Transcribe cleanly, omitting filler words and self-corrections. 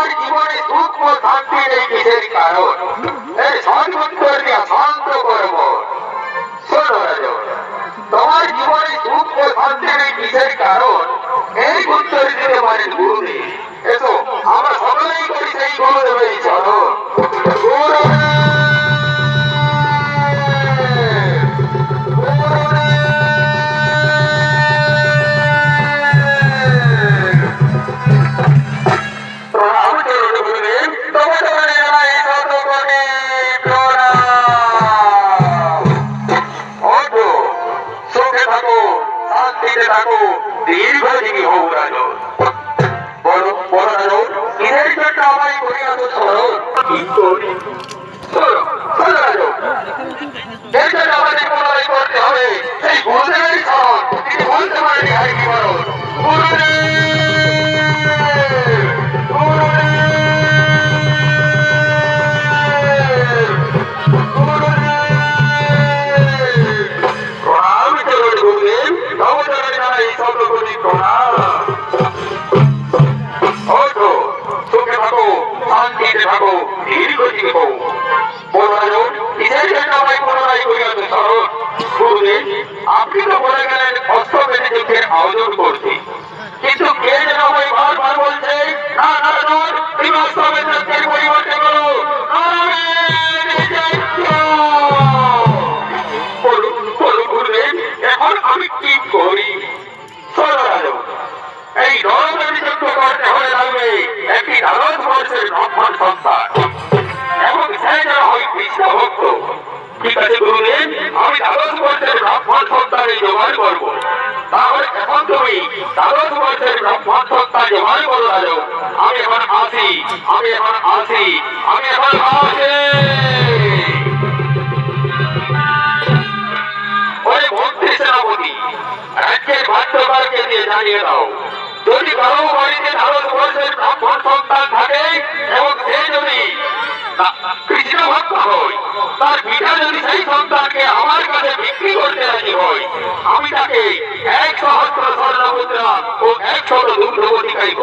তোমার জীবনে সুখ ও শান্তি নেই কিসের কারণ? এই সৎপুত্র দিয়া শান্ত করব। শোনো রাজন, তোমার জীবনে সুখ ও শান্তি নেই কিসের কারণ? এই উত্তর দিতে পারেন গুরুদেব। এসো আমরা সকলেই করি সেই গুরুদেবের চরণ। গুরুদেব, দীর্ঘজীবী হও রাজন। বলো বলো রাজন, কিসের জন্য আমায় করিয়াছ স্মরণ? কি করি? শোনো শোনো রাজন, এর জন্য আমাদের পুনরায় করতে হবে সেই গুরুদেবের স্মরণ। তিনি বলতে পারেনি আর কি বলো? গুরুদেব, আপনি তো বলে গেলেন অস্ত্র বেঁধে যুদ্ধের আয়োজন করতে, কিন্তু কে যেন আমায় বারবার বলছে না না নয়, তুমি অস্ত্র বেঁধে যুদ্ধের পরিবর্তে করো। গুরুদেব, এখন আমি কি করি? এই নরমের যুদ্ধ করতে হলে লাগবে একটি দ্বাদশ বর্ষের ব্রাহ্মণ সন্তান, এবং সে যেন হয় কৃষ্ণ ভক্ত। ঠিক আছে গুরুদেব, আমি দ্বাদশ বর্ষের ব্রাহ্মণ সন্তানের জোগাড় করবো। তাহলে এখন তুমি দ্বাদশ বর্ষের ব্রাহ্মণ সন্তান জোগাড় করো রাজন। আমি এখন আসি, আমি এখন আসি, আমি এখন আসি। ওই মন্ত্রী সেনাপতি, রাজ্যের ভাগ্যবারকে দিয়ে জানিয়ে দাও, যদি কারো বাড়িতে দ্বাদশ বর্ষের ব্রাহ্মণ সন্তান থাকে এবং সে যদি কৃষ্ণ ভক্ত হয়, তার পিতা যদি সেই সন্তানকে আমার কাছে বিক্রি করতে রাজি হয়, আমি তাকে 100 স্বর্ণ মুদ্রা ও 100 দুগ্ধবতিকায়